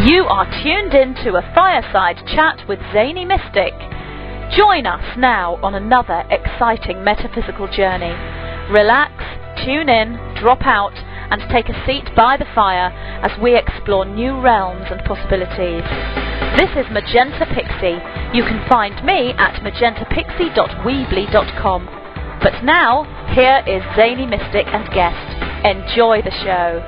You are tuned in to a Fireside chat with Zany Mystic. Join us now on another exciting metaphysical journey. Relax, tune in, drop out, and take a seat by the fire as we explore new realms and possibilities. This is Magenta Pixie. You can find me at magentapixie.weebly.com. But now, here is Zany Mystic and guest. Enjoy the show.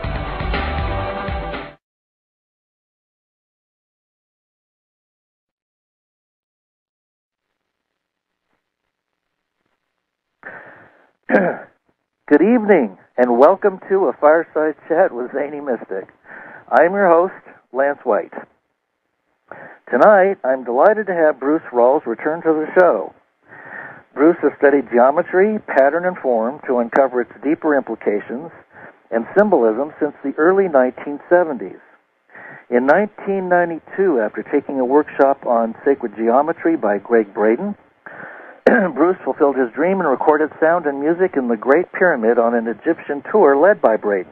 Good evening, and welcome to a Fireside Chat with Zany Mystic. I'm your host, Lance White. Tonight, I'm delighted to have Bruce Rawles return to the show. Bruce has studied geometry, pattern, and form to uncover its deeper implications and symbolism since the early 1970s. In 1992, after taking a workshop on sacred geometry by Greg Braden, Bruce fulfilled his dream and recorded sound and music in the Great Pyramid on an Egyptian tour led by Braden.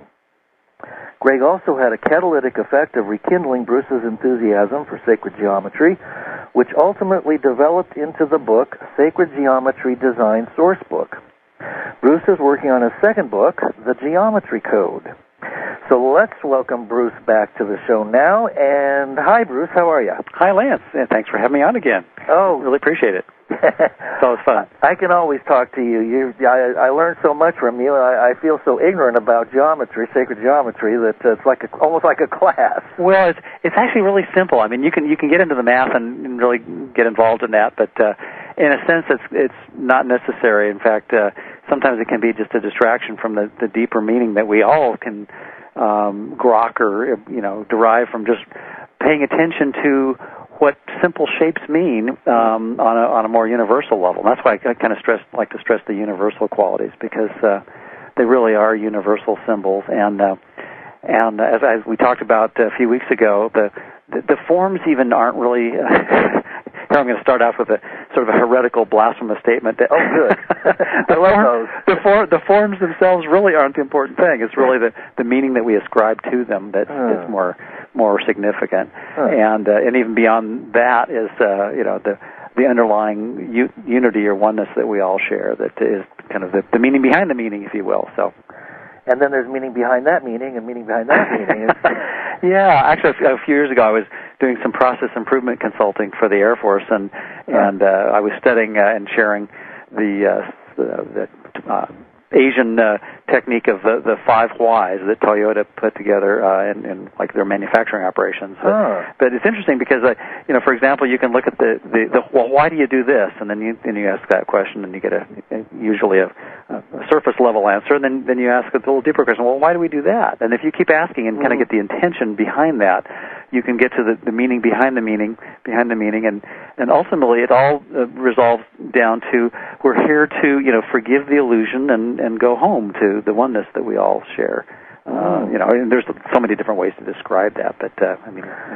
Greg also had a catalytic effect of rekindling Bruce's enthusiasm for sacred geometry, which ultimately developed into the book Sacred Geometry Design Sourcebook. Bruce is working on his second book, The Geometry Code. So let's welcome Bruce back to the show now. And hi, Bruce. How are you? Hi, Lance. And thanks for having me on again. Oh, really appreciate it. It's always fun. I can always talk to you. I learned so much from you. I feel so ignorant about geometry, sacred geometry, that it's like almost like a class. Well, it's actually really simple. I mean, you can get into the math and really get involved in that, but in a sense, it's not necessary. In fact, sometimes it can be just a distraction from the deeper meaning that we all can grok or derive from just paying attention to what simple shapes mean on a more universal level. And that's why I kind of like to stress the universal qualities, because they really are universal symbols. And as we talked about a few weeks ago, the forms even aren't really. Here I'm going to start off with a sort of a heretical, blasphemous statement. That, oh, good. I love those. The forms themselves really aren't the important thing. It's really the meaning that we ascribe to them that's more significant. And even beyond that is the underlying unity or oneness that we all share. That is kind of the meaning behind the meaning, if you will. So. And then there's meaning behind that meaning and meaning behind that meaning. Yeah, actually, a few years ago, I was doing some process improvement consulting for the Air Force, and I was studying and sharing the Asian technique of the 5 whys that Toyota put together in like their manufacturing operations. But it's interesting because for example, you can look at the well, why do you do this? And then you ask that question, and you get usually a surface level answer, and then you ask a little deeper question. Well, why do we do that? And if you keep asking and kind of get the intention behind that, you can get to the meaning behind the meaning, and ultimately it all resolves down to we're here to forgive the illusion and go home to the oneness that we all share. And there's so many different ways to describe that, but I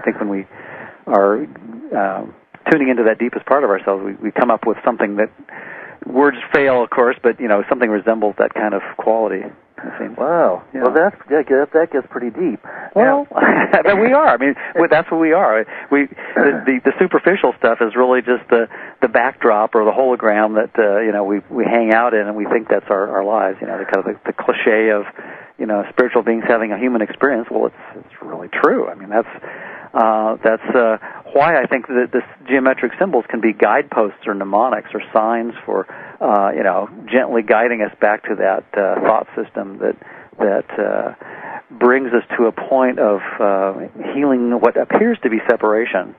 think when we are tuning into that deepest part of ourselves, we come up with something that words fail, of course, but something resembles that kind of quality. Wow. Yeah. Well, that gets pretty deep. Well, but we are. That's what we are. The superficial stuff is really just the backdrop or the hologram that we hang out in, and we think that's our lives. The cliche of spiritual beings having a human experience. Well, it's really true. That's why I think that this geometric symbols can be guideposts or mnemonics or signs for gently guiding us back to that thought system that brings us to a point of healing what appears to be separation.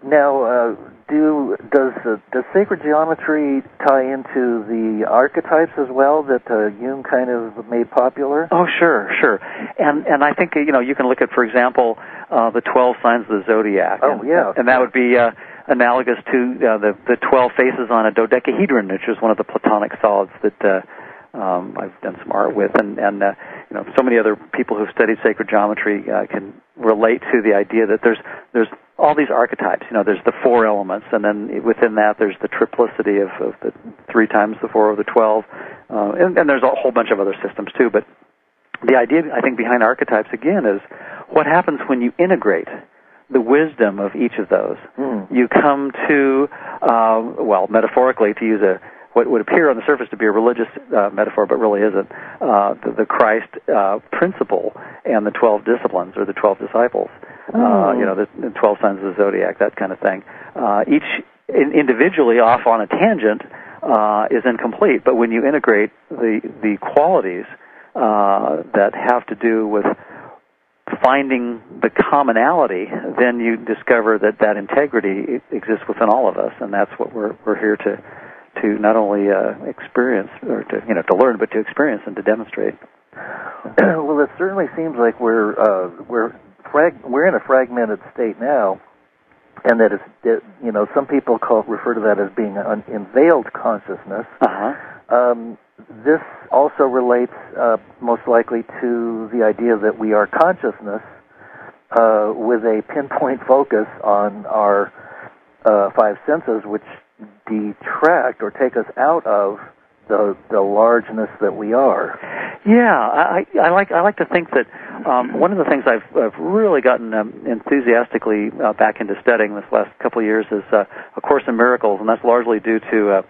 Now, does sacred geometry tie into the archetypes as well that Jung kind of made popular? Oh, sure. And I think you can look at, for example, the 12 signs of the zodiac. Oh, yeah. And that would be analogous to the 12 faces on a dodecahedron, which is one of the Platonic solids that I've done some art with, and so many other people who've studied sacred geometry can relate to the idea that there's all these archetypes. There's the 4 elements, and then within that there's the triplicity of the 3 times the 4 of the 12, and there's a whole bunch of other systems too. But the idea, I think, behind archetypes again is what happens when you integrate the wisdom of each of those? You come to, metaphorically, to use what would appear on the surface to be a religious metaphor, but really isn't, the Christ principle and the 12 disciplines, or the 12 disciples, the 12 signs of the zodiac, that kind of thing. Each individually off on a tangent is incomplete, but when you integrate the qualities that have to do with finding the commonality, then you discover that integrity exists within all of us, and that's what we're here to not only experience or to learn, but to experience and to demonstrate. Well, it certainly seems like we're in a fragmented state now, and that some people refer to that as being an unveiled consciousness. This also relates most likely to the idea that we are consciousness with a pinpoint focus on our five senses, which detract or take us out of the largeness that we are. Yeah, I like to think that one of the things I've really gotten enthusiastically back into studying this last couple of years is A Course in Miracles, and that's largely due to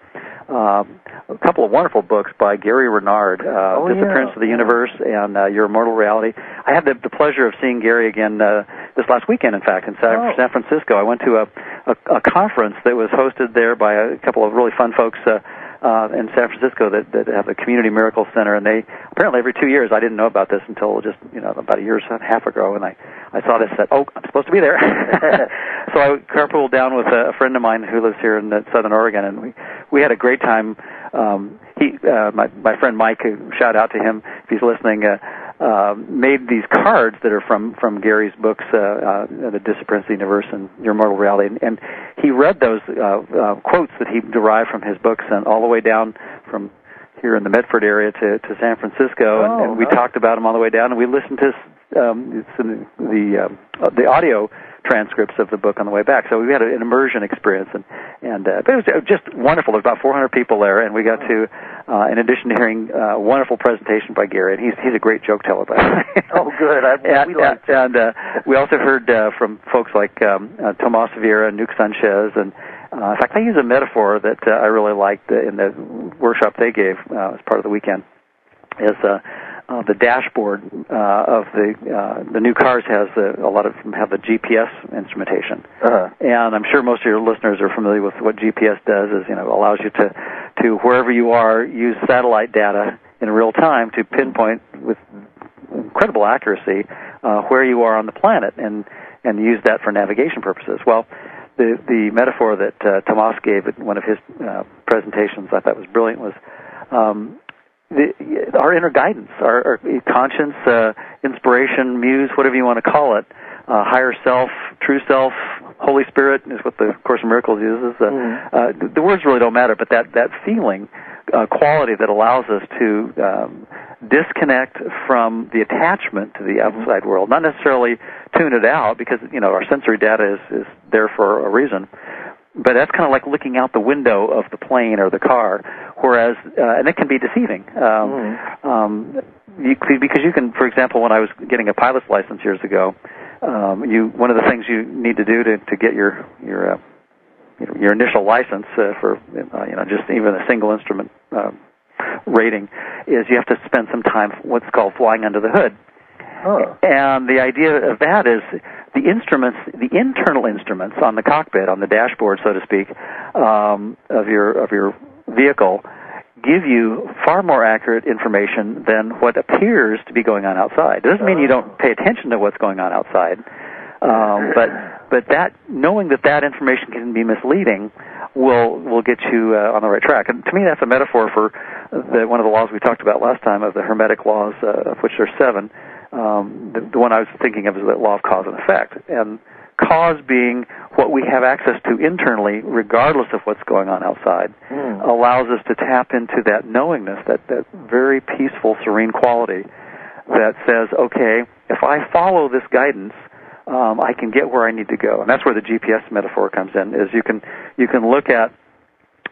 a couple of wonderful books by Gary Renard, Disappearance of the Universe and Your Immortal Reality. I had the pleasure of seeing Gary again this last weekend, in fact, in San Francisco. I went to a conference that was hosted there by a couple of really fun folks in San Francisco that have a community miracle center, and they apparently every 2 years, I didn't know about this until just about a year and a half ago, and I saw this and said, I'm supposed to be there. So I carpooled down with a friend of mine who lives here in Southern Oregon, and we had a great time. My friend Mike, shout out to him if he's listening, made these cards that are from Gary's books, The Disappearance of the Universe and Your Immortal Reality, and he read those quotes that he derived from his books, and all the way down from here in the Medford area to San Francisco, and we talked about them all the way down, and we listened to the audio transcripts of the book on the way back. So we had an immersion experience, but it was just wonderful. There was about 400 people there, and we got to, in addition to hearing a wonderful presentation by Gary, and he's a great joke teller, by the way. Oh, good. We liked it. And we also heard from folks like Tomas Vieira and Nuke Sanchez, and in fact, I use a metaphor that I really liked in the workshop they gave as part of the weekend, is the dashboard of the new cars has a lot of them have the GPS instrumentation, and I'm sure most of your listeners are familiar with what GPS does. Is allows you to wherever you are use satellite data in real time to pinpoint with incredible accuracy where you are on the planet and use that for navigation purposes. Well, the metaphor that Tomas gave at one of his presentations I thought was brilliant was our inner guidance, our conscience, inspiration, muse, whatever you want to call it, higher self, true self, Holy Spirit is what the Course in Miracles uses. The words really don't matter, but that feeling, quality that allows us to disconnect from the attachment to the outside world, not necessarily tune it out, because our sensory data is there for a reason. But that's kind of like looking out the window of the plane or the car, whereas, and it can be deceiving. Because you can, for example, when I was getting a pilot's license years ago, one of the things you need to do to get your initial license for just even a single instrument rating is you have to spend some time what's called flying under the hood. And the idea of that is the instruments, the internal instruments on the cockpit, on the dashboard, so to speak, of your vehicle, give you far more accurate information than what appears to be going on outside. It doesn't mean you don't pay attention to what's going on outside, but that knowing that information can be misleading will get you on the right track. And to me, that's a metaphor for one of the laws we talked about last time of the Hermetic laws, of which there are 7. The one I was thinking of is the law of cause and effect, and cause being what we have access to internally, regardless of what's going on outside, allows us to tap into that knowingness, that very peaceful, serene quality that says, okay, if I follow this guidance, I can get where I need to go. And that's where the GPS metaphor comes in, is you can look at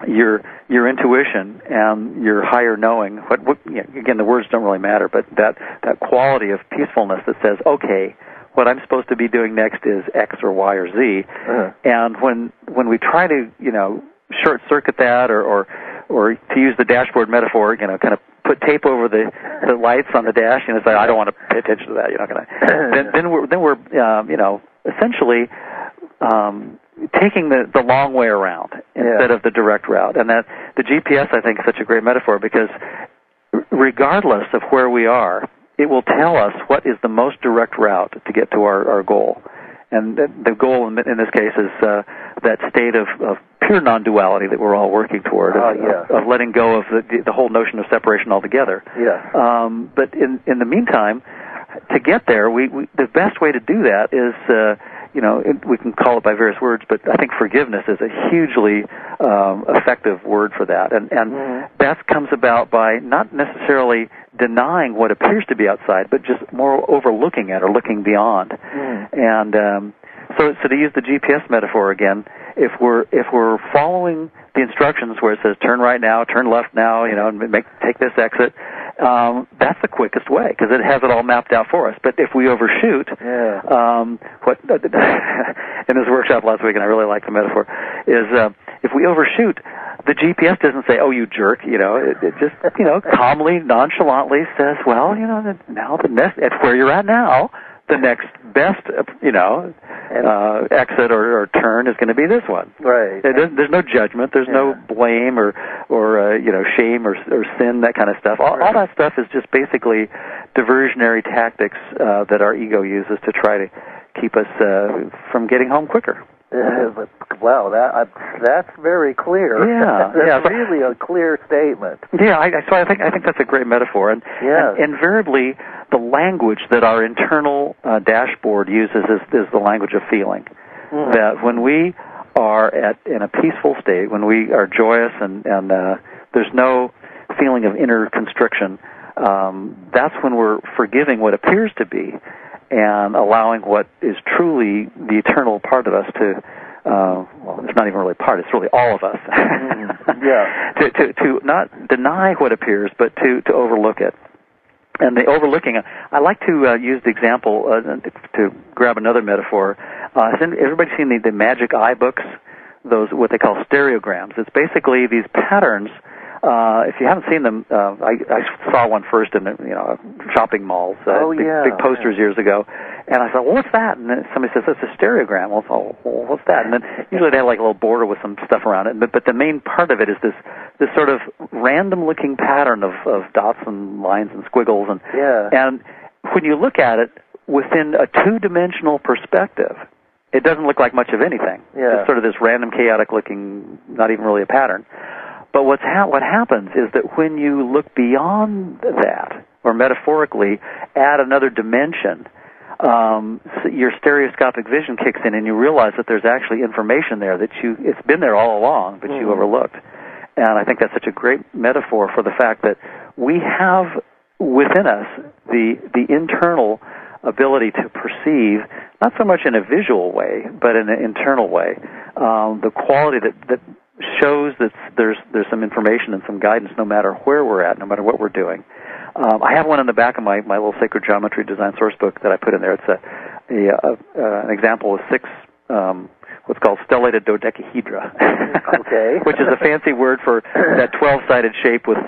your intuition and your higher knowing. Again, the words don't really matter, but that quality of peacefulness that says, okay, what I'm supposed to be doing next is X or Y or Z. And when we try to, short circuit that or to use the dashboard metaphor, kind of put tape over the lights on the dash, say, I don't want to pay attention to that. You're not going to. Then we're essentially taking the long way around instead of the direct route. And that the GPS, I think, is such a great metaphor because regardless of where we are, it will tell us what is the most direct route to get to our goal. And the goal in this case is that state of pure non-duality that we're all working toward, of letting go of the whole notion of separation altogether. But in the meantime, to get there, the best way to do that is, we can call it by various words, but I think forgiveness is a hugely effective word for that. And that comes about by not necessarily denying what appears to be outside, but just more overlooking it or looking beyond. And so to use the GPS metaphor again, if we're following the instructions where it says turn right now, turn left now, and take this exit, that's the quickest way because it has it all mapped out for us. But if we overshoot, what in this workshop last week, and I really like the metaphor, is if we overshoot, the GPS doesn't say, "Oh, you jerk," It just calmly, nonchalantly says, "Well, now the next at where you're at now, the next best, exit or turn is going to be this one." Right. There's no judgment. There's no blame or shame or sin, that kind of stuff. All that stuff is just basically diversionary tactics that our ego uses to try to keep us from getting home quicker. Wow, that's very clear. That's really a clear statement. So I think that's a great metaphor, and invariably the language that our internal dashboard uses is the language of feeling. That when we are in a peaceful state, when we are joyous and there's no feeling of inner constriction, that's when we're forgiving what appears to be and allowing what is truly the eternal part of us to, it's not even really part, it's really all of us, to not deny what appears, but to overlook it. And the overlooking, I like to use the example, to grab another metaphor. Has everybody seen the Magic Eye books? Those, what they call stereograms. It's basically these patterns. If you haven't seen them, I saw one first in shopping malls, big posters years ago, and I thought, well, what's that? And then somebody says, that's a stereogram. Well, what's that? And then usually they have like a little border with some stuff around it, but the main part of it is this sort of random-looking pattern of dots and lines and squiggles, and when you look at it within a two-dimensional perspective, it doesn't look like much of anything. It's sort of this random, chaotic-looking, not even really a pattern. But what happens is that when you look beyond that, or metaphorically add another dimension, your stereoscopic vision kicks in, and you realize that there's actually information there it's been there all along, but you overlooked. And I think that's such a great metaphor for the fact that we have within us the internal ability to perceive, not so much in a visual way, but in an internal way, the quality that shows that there's some information and some guidance no matter where we're at, no matter what we're doing. I have one in the back of my little Sacred Geometry Design source book that I put in there. It's an example of 6 what's called stellated dodecahedra, which is a fancy word for that 12-sided shape with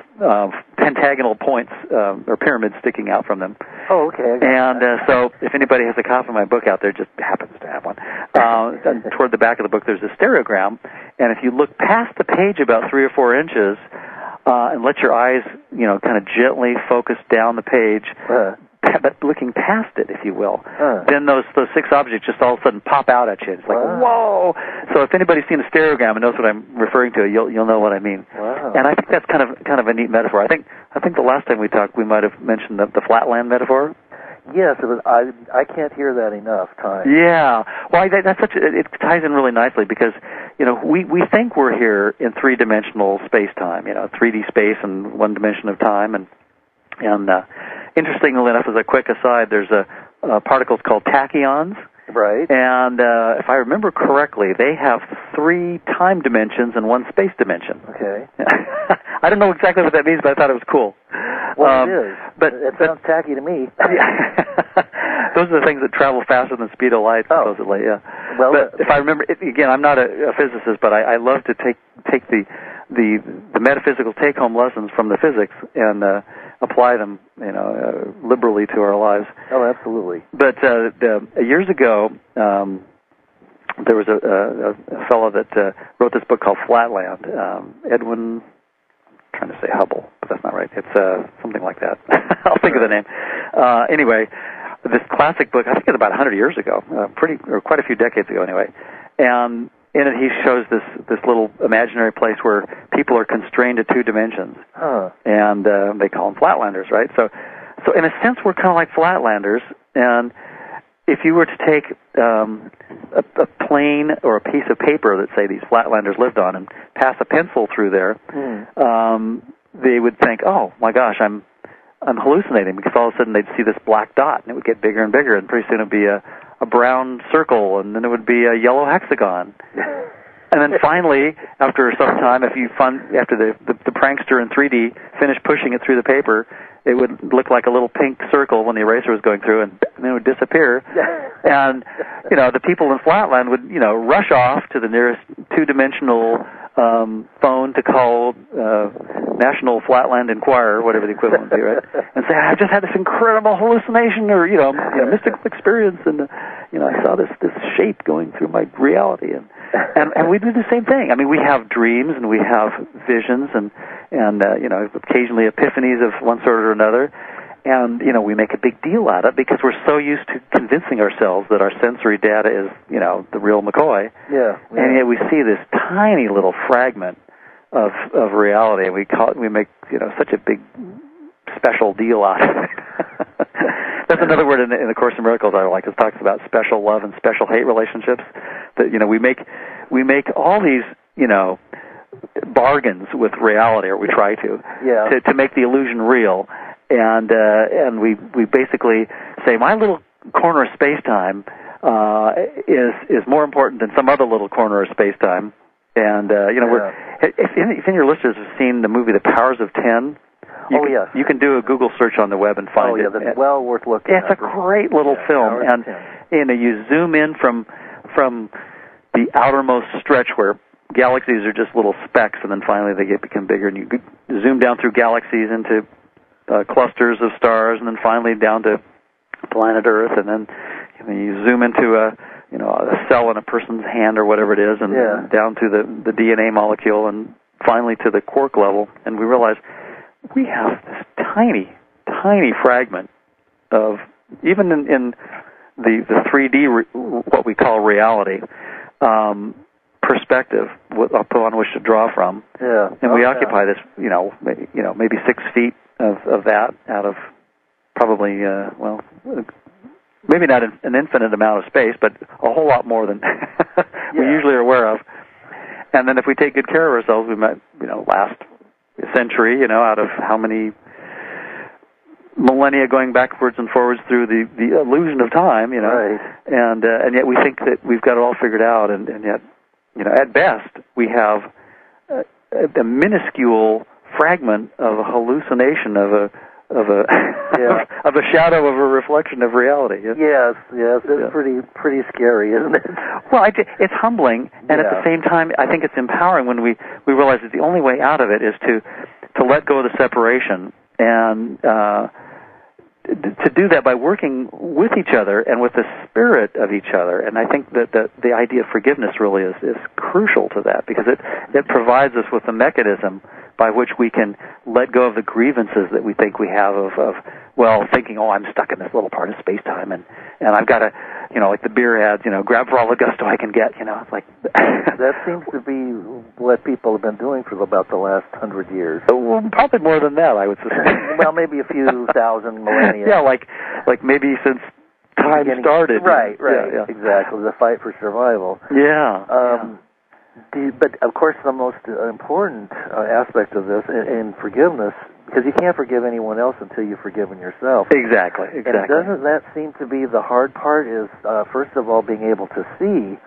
pentagonal points or pyramids sticking out from them. And so if anybody has a copy of my book out there, just happens to have one, and toward the back of the book there's a stereogram, and if you look past the page about 3 or 4 inches and let your eyes, kind of gently focus down the page, but looking past it, if you will, then those 6 objects just all of a sudden pop out at you. It's like, whoa! So if anybody's seen a stereogram and knows what I'm referring to, you'll know what I mean. And I think that's kind of a neat metaphor. I think the last time we talked, we might have mentioned the flatland metaphor. Yes, I can't hear that enough times. Yeah, well, it ties in really nicely because we think we're here in 3-dimensional space-time, 3D space and 1 dimension of time, and interestingly enough, as a quick aside, there's a particles called tachyons. Right. And if I remember correctly, they have 3 time dimensions and 1 space dimension. Okay. I don't know exactly what that means, but I thought it was cool. Well, it is. But it sounds tacky to me. Those are the things that travel faster than the speed of light, supposedly. Yeah. Well, but if I remember, again, I'm not a physicist, but I love to take the metaphysical take-home lessons from the physics and apply them, liberally to our lives. Oh, absolutely. But years ago, there was a fellow that wrote this book called Flatland, Edwin. I'm trying to say Hubble, but that's not right. It's something like that. I'll think of the name. Anyway, this classic book, I think it's about 100 years ago, quite a few decades ago, anyway. And in it, he shows this little imaginary place where people are constrained to 2 dimensions, and they call them flatlanders, right? So in a sense, we're kind of like flatlanders. And if you were to take a plane or a piece of paper that, say, these flatlanders lived on and pass a pencil through there, they would think, oh, my gosh, I'm hallucinating, because all of a sudden they'd see this black dot, and it would get bigger and bigger, and pretty soon it would be a brown circle, and then it would be a yellow hexagon. And then finally, after some time, after the prankster in 3D finished pushing it through the paper, it would look like a little pink circle when the eraser was going through, and then it would disappear. And, the people in Flatland would, rush off to the nearest 2-dimensional phone to call National Flatland Enquirer, whatever the equivalent would be, right? And say, I've just had this incredible hallucination or, mystical experience, and, I saw this shape going through my reality. And we do the same thing. I mean, we have dreams and we have visions and occasionally epiphanies of one sort or another. And, we make a big deal out of it because we're so used to convincing ourselves that our sensory data is, the real McCoy. Yeah. And yet we see this tiny little fragment of reality, and we make, such a big special deal out of it. That's another word in the Course in Miracles I like. It talks about special love and special hate relationships. That we make all these bargains with reality, or we try to make the illusion real, and we basically say my little corner of space-time is more important than some other little corner of space-time, and if any of your listeners have seen the movie The Powers of 10. You can do a Google search on the web and find it. That's well worth looking at. It's a great little film, and you zoom in from the outermost stretch where galaxies are just little specks, and then finally they become bigger, and you zoom down through galaxies into clusters of stars, and then finally down to planet Earth, and then you zoom into a cell in a person's hand or whatever it is, and down to the DNA molecule, and finally to the quark level, and we realize we have this tiny, tiny fragment of, even in the 3D, what we call reality, perspective upon which to draw from. Yeah. And we occupy this, maybe 6 feet of that out of probably, maybe not an infinite amount of space, but a whole lot more than we usually are aware of. And then if we take good care of ourselves, we might, last a century, out of how many millennia going backwards and forwards through the illusion of time, Right. And yet we think that we've got it all figured out, and yet, at best we have a minuscule fragment of a hallucination of a of a shadow of a reflection of reality. Yes, it's pretty scary, isn't it? Well, it's humbling, and at the same time, I think it's empowering when we realize that the only way out of it is to let go of the separation, and to do that by working with each other and with the spirit of each other. And I think that the idea of forgiveness really is crucial to that, because it provides us with a mechanism by which we can let go of the grievances that we think we have of thinking, I'm stuck in this little part of space-time, and I've got to, like the beer ads, grab for all the gusto I can get, it's like... That seems to be what people have been doing for about the last 100 years. Well, probably more than that, I would say. Well, maybe a few thousand millennia. Yeah, like maybe since time started. Right, exactly, the fight for survival. Yeah. But, of course, the most important aspect of this, in forgiveness, because you can't forgive anyone else until you've forgiven yourself. Exactly. And doesn't that seem to be the hard part, is, first of all, being able to see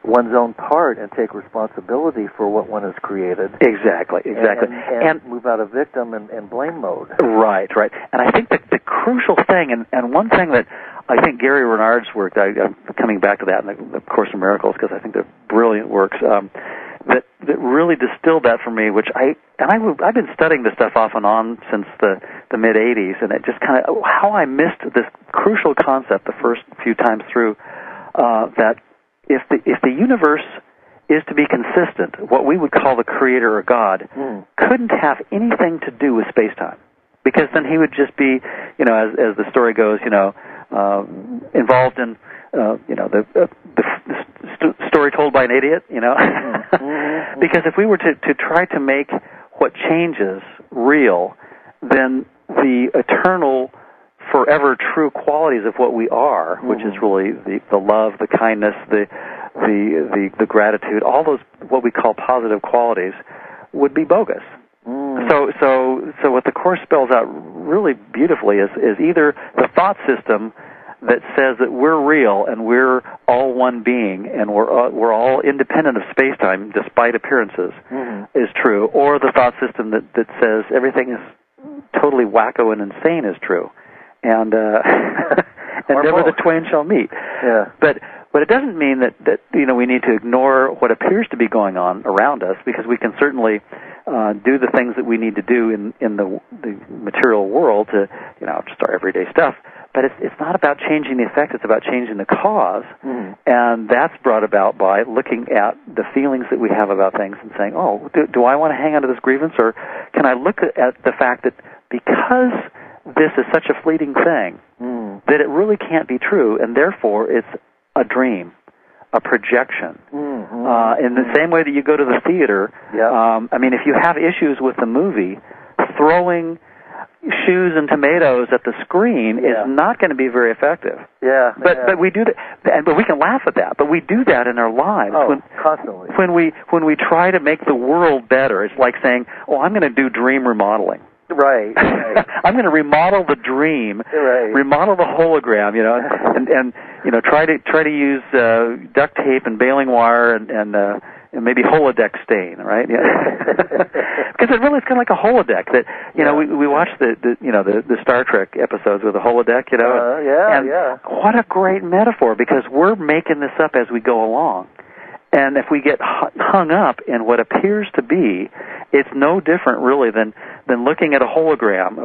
one's own part and take responsibility for what one has created. Exactly. And move out of victim and blame mode. Right. And I think the crucial thing, and one thing that I think Gary Renard's work, I'm coming back to that in the Course in Miracles because I think they're brilliant works, that really distilled that for me, which I've been studying this stuff off and on since the mid-'80s, and it just kind of, how I missed this crucial concept the first few times through, that if the universe is to be consistent, what we would call the creator or God couldn't have anything to do with space-time, because then he would just be, as the story goes, involved in, the story told by an idiot, because if we were to try to make what changes real, then the eternal, forever true qualities of what we are, which is really the love, the kindness, the gratitude, all those what we call positive qualities, would be bogus. So what the Course spells out really beautifully is either the thought system that says that we're real and we're all one being and we're all independent of space-time despite appearances is true, or the thought system that says everything is totally wacko and insane is true. And never the twain shall meet. Yeah. But it doesn't mean that we need to ignore what appears to be going on around us, because we can certainly do the things that we need to do in the material world to just our everyday stuff. But it's not about changing the effect; it's about changing the cause, and that's brought about by looking at the feelings that we have about things and saying, "Oh, do I want to hang on to this grievance, or can I look at the fact that because this is such a fleeting thing, that it really can't be true, and therefore it's a dream, a projection." In the same way that you go to the theater, if you have issues with the movie, throwing shoes and tomatoes at the screen is not going to be very effective. But we do that, but we can laugh at that. But we do that in our lives constantly. When we try to make the world better, it's like saying, "Oh, I'm going to do dream remodeling." Right. I'm going to remodel the dream, remodel the hologram, and try to use duct tape and baling wire and maybe holodeck stain, right? Because it really is kind of like a holodeck that we watch the Star Trek episodes with a holodeck, what a great metaphor, because we're making this up as we go along. And if we get hung up in what appears to be, it's no different really than looking at a hologram,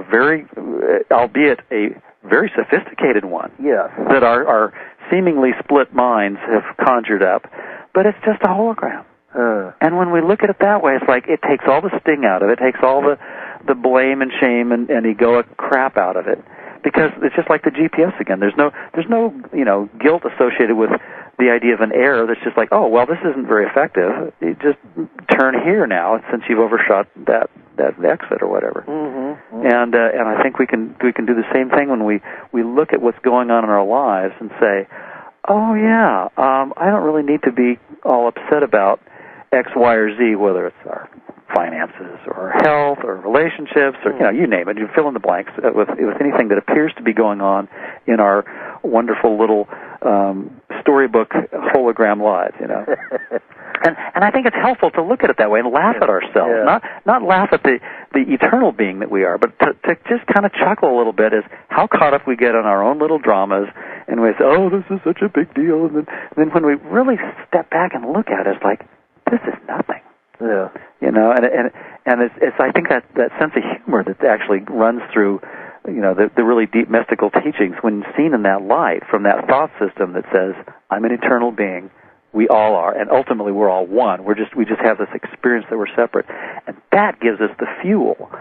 albeit a very sophisticated one, that our seemingly split minds have conjured up, but it's just a hologram. And when we look at it that way, it's like it takes all the sting out of it, takes all the blame and shame and egoic crap out of it, because it's just like the GPS again. There's no guilt associated with the idea of an error that's just like, oh, well, this isn't very effective. You just turn here now since you've overshot that exit or whatever. And I think we can do the same thing when we look at what's going on in our lives and say, oh yeah, I don't really need to be all upset about X, Y, or Z, whether it's our finances or our health or relationships or you name it. You fill in the blanks with anything that appears to be going on in our wonderful little storybook hologram lives, And I think it's helpful to look at it that way and laugh at ourselves, not laugh at the eternal being that we are, but to just kind of chuckle a little bit as how caught up we get on our own little dramas, and we say, oh, this is such a big deal, and then when we really step back and look at it, it's like, this is nothing. And it's I think that sense of humor that actually runs through the really deep mystical teachings when seen in that light, from that thought system that says, I'm an eternal being, we all are, and ultimately we're all one. We just have this experience that we're separate, and that gives us the fuel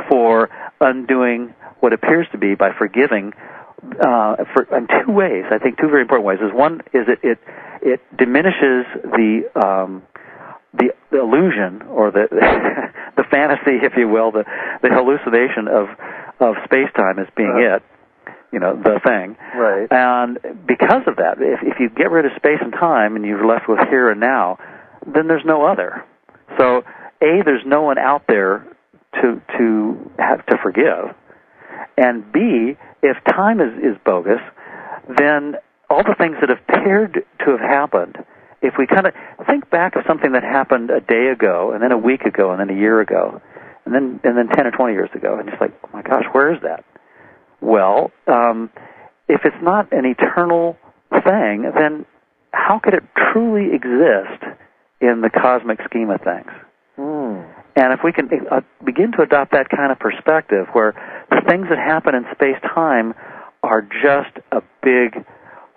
for undoing what appears to be by forgiving in two ways. I think two very important ways. One is it diminishes the illusion or the the fantasy, if you will, the hallucination of space-time as being the thing. Right. And because of that, if you get rid of space and time and you're left with here and now, then there's no other. So, A, there's no one out there to have to forgive, and B, if time is bogus, then all the things that appeared to have happened if we kind of think back of something that happened a day ago, and then a week ago, and then a year ago, and then 10 or 20 years ago, and it's like, oh my gosh, where is that? Well, if it's not an eternal thing, then how could it truly exist in the cosmic scheme of things? And if we can begin to adopt that kind of perspective, where the things that happen in space-time are just a big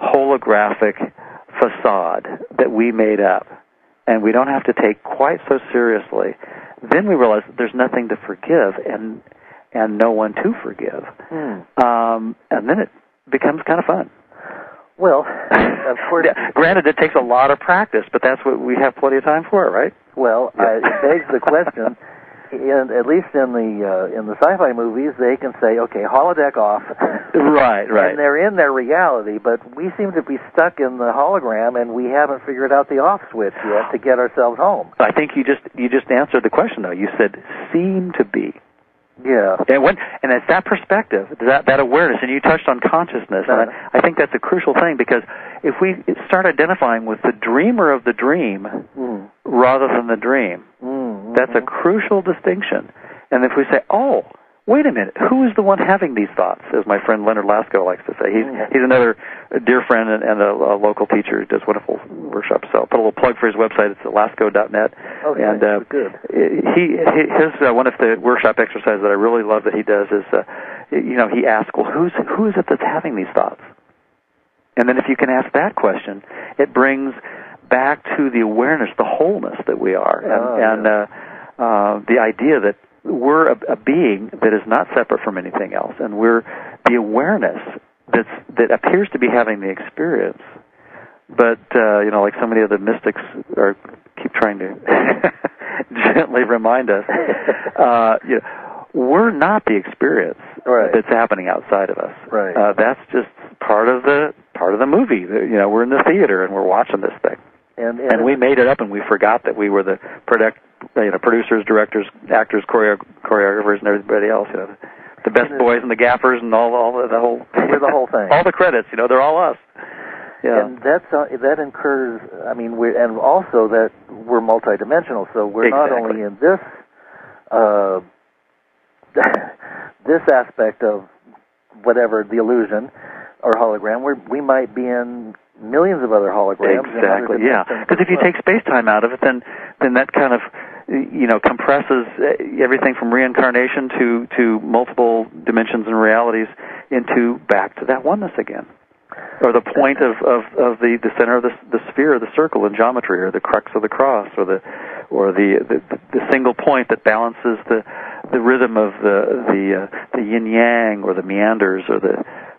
holographic facade that we made up, and we don't have to take quite so seriously, then we realize that there's nothing to forgive and no one to forgive. And then it becomes kind of fun. Well, of course. Granted, it takes a lot of practice, but that's what we have plenty of time for, right? Well, it begs the question. At least in the sci-fi movies, they can say, "Okay, holodeck off." Right. And they're in their reality, but we seem to be stuck in the hologram, and we haven't figured out the off switch yet to get ourselves home. I think you just answered the question, though. You said "seem to be." Yeah. And it's that perspective, that awareness, and you touched on consciousness, and I think that's a crucial thing, because if we start identifying with the dreamer of the dream rather than the dream, that's a crucial distinction. And if we say, oh, wait a minute, who is the one having these thoughts, as my friend Leonard Lasko likes to say. He's another dear friend and a local teacher who does wonderful workshops. So I'll put a little plug for his website. It's at lasco.net. Okay, and good. His one of the workshop exercises that I really love that he does is, he asks, well, who is it that's having these thoughts? And then if you can ask that question, it brings back to the awareness, the wholeness that we are, and the idea that we're a being that is not separate from anything else, and we're the awareness that appears to be having the experience. But like so many of the mystics keep trying to gently remind us, we're not the experience that's happening outside of us. Right. That's just part of the movie. We're in the theater and we're watching this thing, and we made it up, and we forgot that we were the producers, directors, actors, choreographers, and everybody else. The best boys and the gaffers and all the whole. We're the whole thing. All the credits. They're all us. Yeah. And that incurs. And also that we're multidimensional. So we're not only in this this aspect of whatever the illusion or hologram. We might be in millions of other holograms. Exactly. Yeah. Because if you take space-time out of it, then that kind of compresses everything from reincarnation to multiple dimensions and realities into back to that oneness again, or the point of the center of the sphere, the circle in geometry, or the crux of the cross, or the single point that balances the rhythm of the yin yang, or the meanders,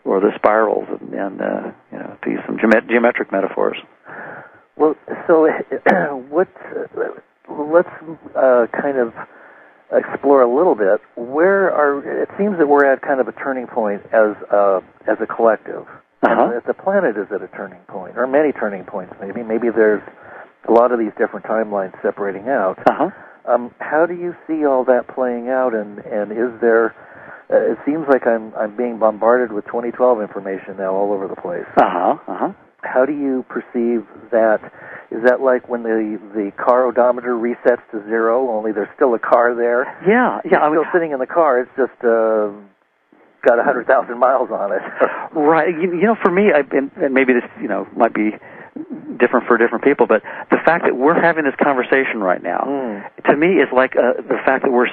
or the spirals, and to use some geometric metaphors. Well, so let's kind of explore a little bit. It seems that we're at kind of a turning point as a collective. And the planet is at a turning point, or many turning points maybe. Maybe there's a lot of these different timelines separating out. How do you see all that playing out, and is there... it seems like I'm being bombarded with 2012 information now all over the place. How do you perceive that? Is that like when the car odometer resets to 0, only there's still a car there? Yeah. You're still sitting in the car. It's just got 100,000 miles on it. Right. For me, and maybe this might be different for different people, but the fact that we're having this conversation right now, to me, is like the fact that we're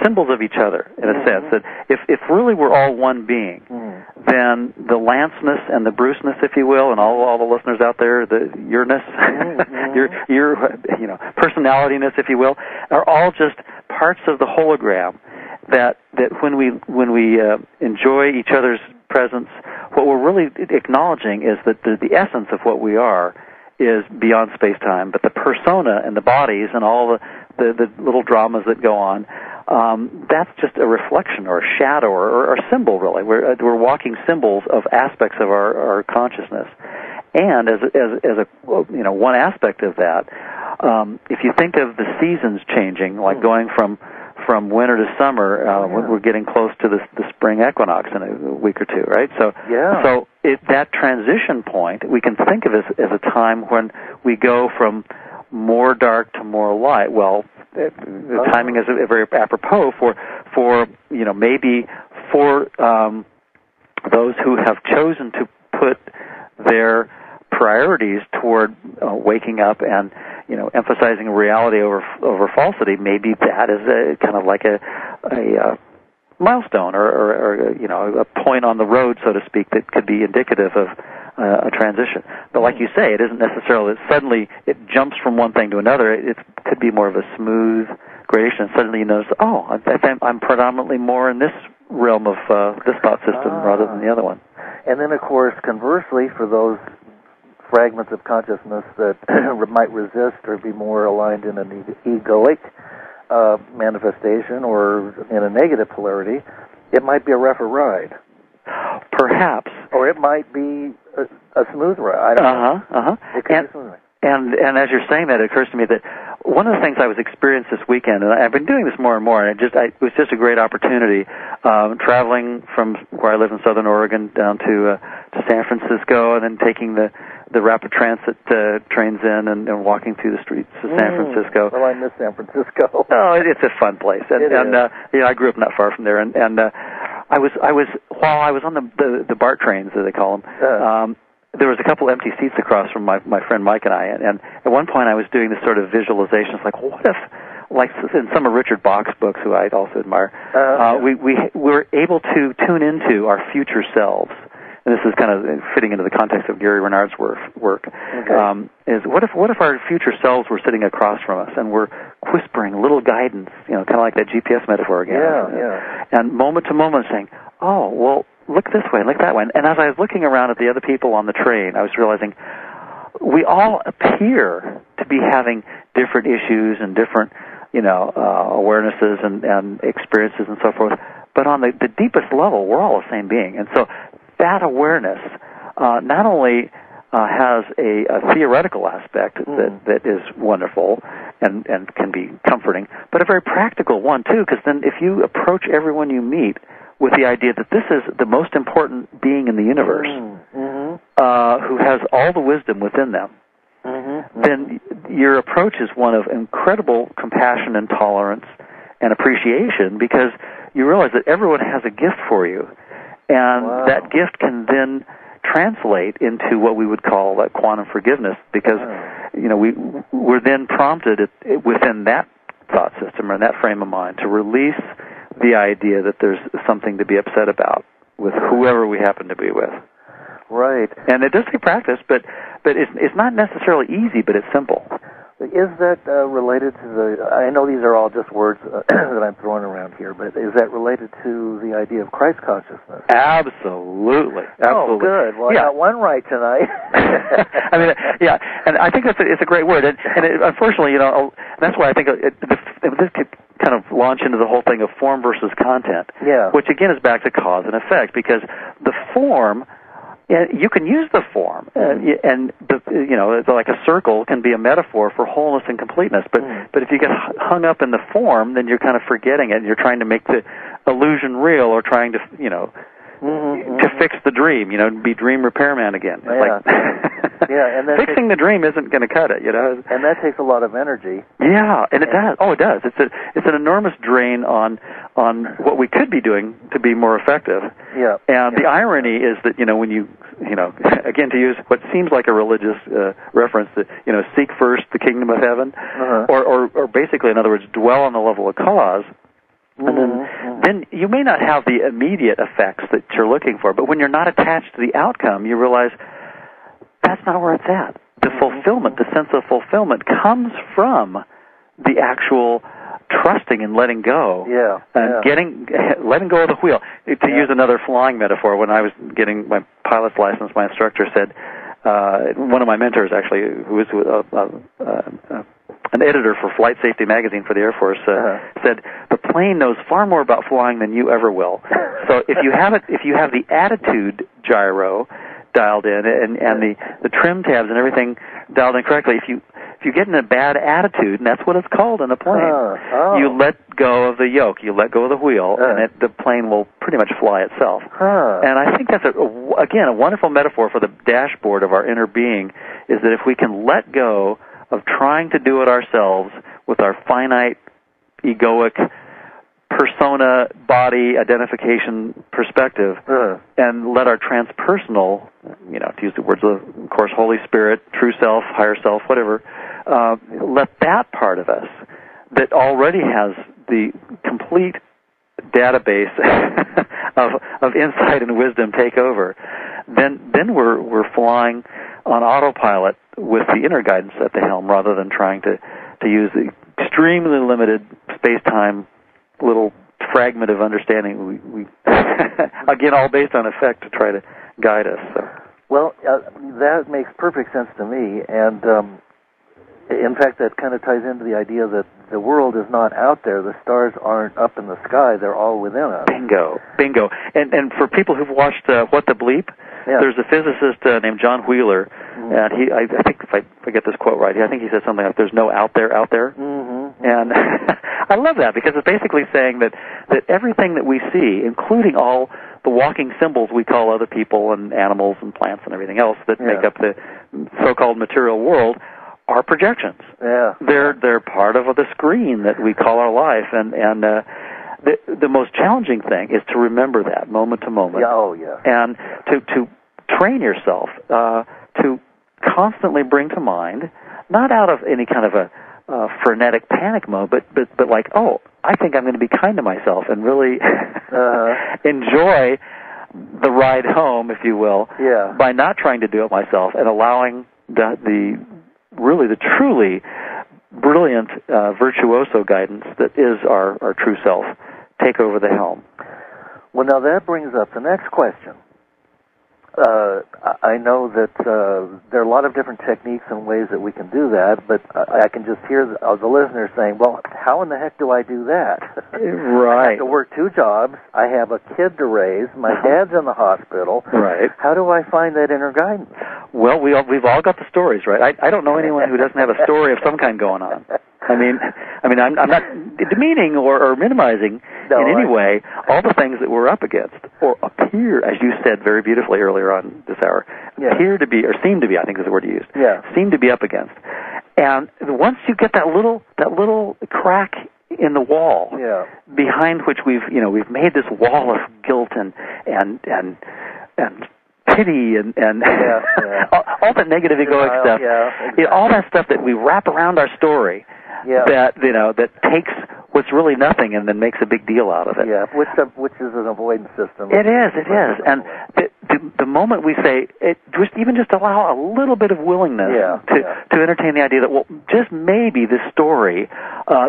symbols of each other, in a sense. That if really we're all one being, then the Lance-ness and the Bruce-ness, if you will, and all the listeners out there, the your-ness, your personality-ness, if you will, are all just parts of the hologram. That when we enjoy each other's presence, what we're really acknowledging is that the essence of what we are is beyond space-time, but the persona and the bodies and all the little dramas that go on, that's just a reflection or a shadow or a symbol, really. We're walking symbols of aspects of our consciousness. And as a one aspect of that, if you think of the seasons changing, like going from from winter to summer. We're getting close to the spring equinox in a week or two, right? So that transition point we can think of as a time when we go from more dark to more light. Well, the timing is very apropos for maybe for those who have chosen to put their priorities toward waking up and emphasizing reality over falsity. Maybe that is a kind of like a milestone or a point on the road, so to speak, that could be indicative of a transition. But like you say, it isn't necessarily suddenly it jumps from one thing to another. It could be more of a smooth gradation. Suddenly you notice, I'm predominantly more in this realm of this thought system rather than the other one. And then, of course, conversely, for those fragments of consciousness that might resist or be more aligned in an egoic manifestation or in a negative polarity, it might be a rougher ride. Perhaps. Or it might be a smooth ride. I don't know. It could be smooth ride. And as you're saying that, it occurs to me that one of the things I was experiencing this weekend, and I've been doing this more and more, and it was just a great opportunity, traveling from where I live in Southern Oregon down to San Francisco, and then taking the rapid transit trains in and walking through the streets of San Francisco. Well, I miss San Francisco. Oh, it's a fun place, and I grew up not far from there, and I was while I was on the BART trains, as they call them. There was a couple empty seats across from my friend Mike and I, and at one point I was doing this sort of visualization. It's like, what if, like in some of Richard Bach's books, who I also admire, we were able to tune into our future selves. And this is kind of fitting into the context of Gary Renard's work. Okay. Is what if our future selves were sitting across from us and we're whispering little guidance, kind of like that GPS metaphor again. And moment to moment saying, oh, well, look this way, look that way. And as I was looking around at the other people on the train, I was realizing we all appear to be having different issues and different, awarenesses and experiences and so forth. But on the deepest level, we're all the same being. And so that awareness not only has a theoretical aspect that is wonderful and can be comforting, but a very practical one, too, because then if you approach everyone you meet with the idea that this is the most important being in the universe, who has all the wisdom within them, then your approach is one of incredible compassion and tolerance and appreciation, because you realize that everyone has a gift for you, and that gift can then translate into what we would call quantum forgiveness, because we're then prompted within that thought system or in that frame of mind to release the idea that there's something to be upset about with whoever we happen to be with. Right. And it does take practice, but it's not necessarily easy, but it's simple. Is that related to I know these are all just words that I'm throwing around here, but is that related to the idea of Christ consciousness? Absolutely. Oh, good. Well, I got one right tonight. I mean, and I think it's a great word, and unfortunately, that's why I think this could kind of launch into the whole thing of form versus content. Yeah. Which again is back to cause and effect, because the form. You can use the form, and it's like a circle can be a metaphor for wholeness and completeness. But if you get hung up in the form, then you're kind of forgetting it, and you're trying to make the illusion real, or trying to to fix the dream, be dream repairman again. It's like and then fixing the dream isn't going to cut it, And that takes a lot of energy. Yeah, and it does. Oh, it does. It's an enormous drain on what we could be doing to be more effective. Yeah. And the irony is that when you again, to use what seems like a religious reference, that seek first the kingdom of heaven, or basically, in other words, dwell on the level of cause. And then you may not have the immediate effects that you're looking for, but when you're not attached to the outcome, you realize that's not where it's at. The fulfillment, the sense of fulfillment, comes from the actual trusting and letting go, letting go of the wheel. To use another flying metaphor, when I was getting my pilot's license, my instructor said, one of my mentors actually, who was an editor for Flight Safety magazine for the Air Force, said, the plane knows far more about flying than you ever will. So if you have the attitude gyro dialed in and the trim tabs and everything dialed in correctly, if if you get in a bad attitude, and that's what it's called in a plane, you let go of the yoke, you let go of the wheel, and the plane will pretty much fly itself. And I think that's, again, a wonderful metaphor for the dashboard of our inner being, is that if we can let go of trying to do it ourselves with our finite, egoic, persona, body, identification perspective, and let our transpersonal, to use the words of course, Holy Spirit, true self, higher self, whatever, let that part of us that already has the complete database of insight and wisdom take over, then we're flying on autopilot with the inner guidance at the helm, rather than trying to use the extremely limited space-time little fragment of understanding we again, all based on effect, to try to guide us. So. Well, that makes perfect sense to me, and in fact, that kind of ties into the idea that the world is not out there. The stars aren't up in the sky; they're all within us. Bingo. And for people who've watched What the Bleep, there's a physicist named John Wheeler, and I think if I get this quote right, I think he said something like, "There's no out there." And I love that, because it's basically saying that everything that we see, including all the walking symbols we call other people and animals and plants and everything else that make up the so-called material world, are projections. They're part of the screen that we call our life, and the most challenging thing is to remember that moment to moment. And to train yourself to constantly bring to mind, not out of any kind of a frenetic panic mode, but like, I think I'm going to be kind to myself and really enjoy the ride home, if you will, by not trying to do it myself and allowing the truly brilliant virtuoso guidance that is our true self take over the helm. Well, now that brings up the next question. I know that there are a lot of different techniques and ways that we can do that, but I can just hear the listeners saying, well, how in the heck do I do that? Right. I have to work 2 jobs. I have a kid to raise. My dad's in the hospital. Right. How do I find that inner guidance? Well, we've all got the stories, right? I don't know anyone who doesn't have a story of some kind going on. I mean, I'm not demeaning or minimizing in any way all the things that we're up against, or appear, as you said very beautifully earlier on this hour, appear to be, or seem to be, I think is the word you used, seem to be up against. And once you get that little crack in the wall, behind which we've made this wall of guilt and pity and all that negative egoic stuff, all that stuff that we wrap around our story, that takes what's really nothing and then makes a big deal out of it. Which is an avoidance system. It is. And the moment we say, just allow a little bit of willingness to entertain the idea that, well, just maybe this story,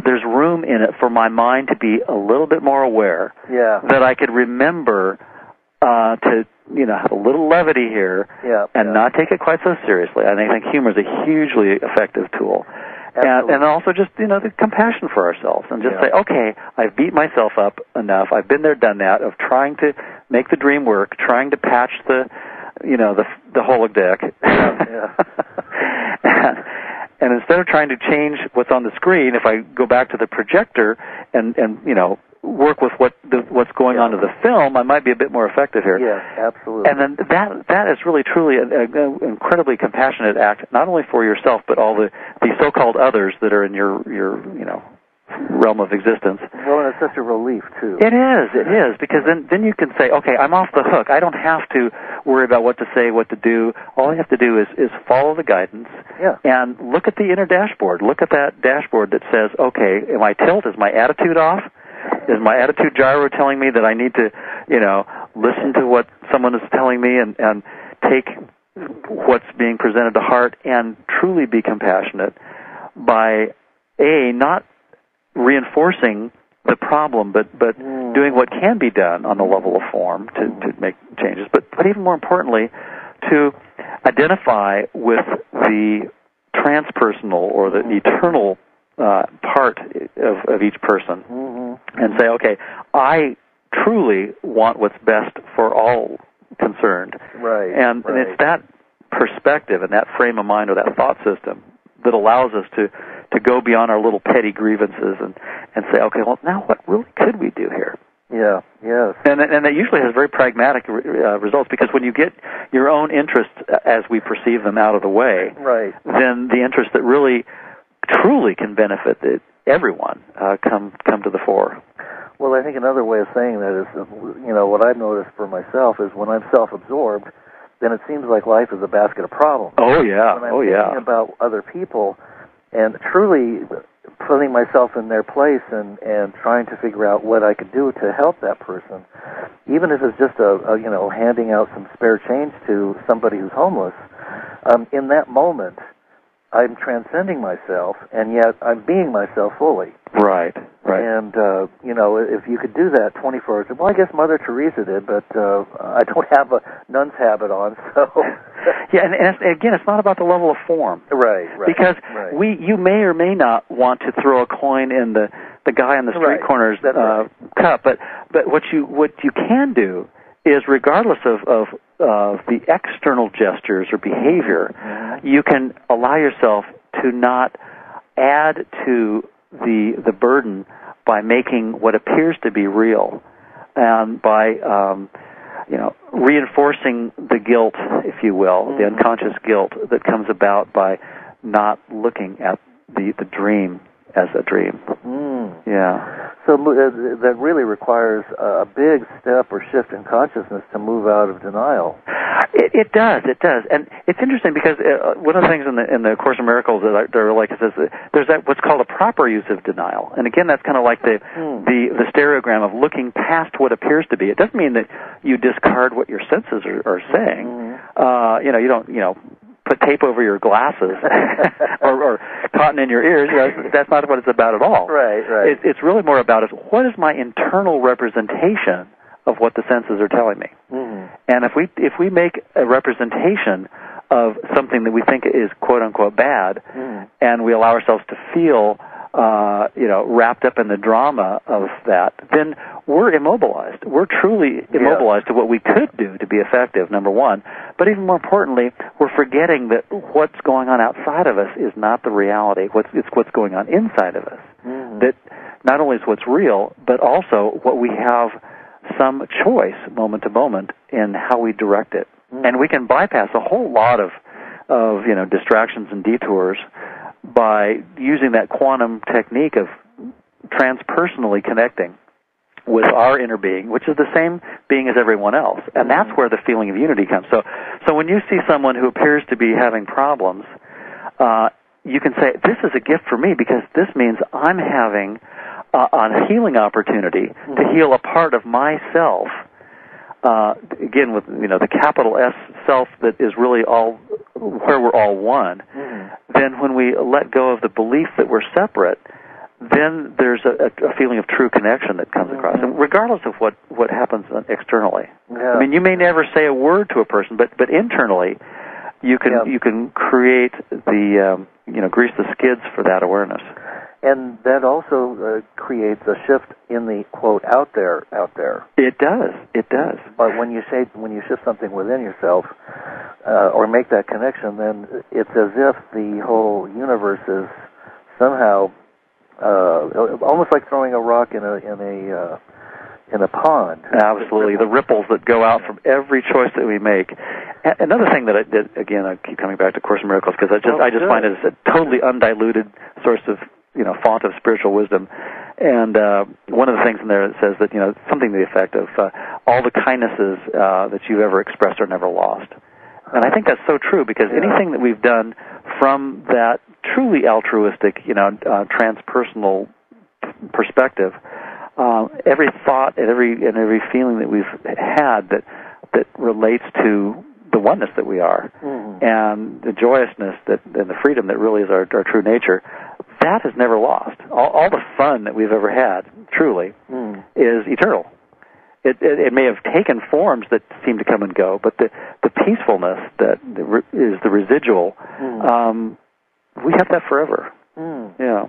there's room in it for my mind to be a little bit more aware, that I could remember to have a little levity here and not take it quite so seriously. I think humor is a hugely effective tool. And also just, the compassion for ourselves, and just say, okay, I've beat myself up enough. I've been there, done that, of trying to make the dream work, trying to patch the holodeck. And instead of trying to change what's on the screen, if I go back to the projector and work with what's going on to the film, I might be a bit more effective here. Yes, absolutely. And then that is really truly an incredibly compassionate act, not only for yourself, but all the so-called others that are in your realm of existence. Well, and it's such a relief too. It is, because then you can say, okay, I'm off the hook. I don't have to worry about what to say, what to do. All I have to do is follow the guidance and look at the inner dashboard. Look at that dashboard that says, okay, am I tilt? Is my attitude off? Is my attitude gyro telling me that I need to, listen to what someone is telling me and take what's being presented to heart and truly be compassionate by, not reinforcing the problem, but doing what can be done on the level of form to make changes, but even more importantly, to identify with the transpersonal or the eternal part of each person, and say, okay, I truly want what's best for all concerned. And it's that perspective and that frame of mind or that thought system that allows us to go beyond our little petty grievances and say, okay, well, now what really could we do here? Yeah, yes. And that usually has very pragmatic results, because when you get your own interests as we perceive them out of the way, right, then the interests that really, truly can benefit everyone come to the fore. Well, I think another way of saying that is, what I've noticed for myself is when I'm self-absorbed, then it seems like life is a basket of problems. Oh, yeah. When I'm thinking about other people and truly putting myself in their place and trying to figure out what I could do to help that person, even if it's just handing out some spare change to somebody who's homeless, in that moment, I'm transcending myself, and yet I'm being myself fully. Right. And, if you could do that 24 hours, well, I guess Mother Teresa did, but I don't have a nun's habit on, so... Yeah, and again, it's not about the level of form. Right. Because you may or may not want to throw a coin in the guy on the street corner's cup, but what you can do is, regardless of the external gestures or behavior, you can allow yourself to not add to the burden by making what appears to be real, and by reinforcing the guilt, if you will, the unconscious guilt that comes about by not looking at the dream as a dream. Yeah. So that really requires a big step or shift in consciousness to move out of denial. It does, and it's interesting because one of the things in the Course in Miracles that I like is that there's what's called a proper use of denial, and again, that's kind of like the stereogram of looking past what appears to be. It doesn't mean that you discard what your senses are saying. You don't put tape over your glasses or cotton in your ears. That's not what it's about at all. Right. It's really more about what is my internal representation of what the senses are telling me. And if we make a representation of something that we think is quote unquote bad, and we allow ourselves to feel wrapped up in the drama of that, then we're immobilized. We're truly immobilized to what we could do to be effective, number one. But even more importantly, we're forgetting that what's going on outside of us is not the reality. It's what's going on inside of us. That not only is what's real, but also what we have some choice moment to moment in how we direct it. And we can bypass a whole lot of distractions and detours by using that quantum technique of transpersonally connecting with our inner being, which is the same being as everyone else. And that's where the feeling of unity comes. So when you see someone who appears to be having problems, you can say, this is a gift for me because this means I'm having a healing opportunity to heal a part of myself. Again, with the capital S self that is really all where we're all one. Then when we let go of the belief that we're separate, then there's a feeling of true connection that comes across, and regardless of what happens externally. I mean, you may never say a word to a person, but internally, you can create the grease the skids for that awareness. And that also creates a shift in the quote out there. It does. But when you shift something within yourself, or make that connection, then it's as if the whole universe is somehow almost like throwing a rock in a pond. Absolutely, the ripples that go out from every choice that we make. Another thing that I did, again, I keep coming back to Course in Miracles because I just find it as a totally undiluted source of font of spiritual wisdom. And one of the things in there that says that, something to the effect of all the kindnesses that you've ever expressed are never lost. And I think that's so true because anything that we've done from that truly altruistic, transpersonal perspective, every thought and every feeling that we've had that relates to the oneness that we are and the joyousness and the freedom that really is our true nature, that has never lost. All the fun that we've ever had, truly, is eternal. It may have taken forms that seem to come and go, but the peacefulness that is the residual, we have that forever. Yeah.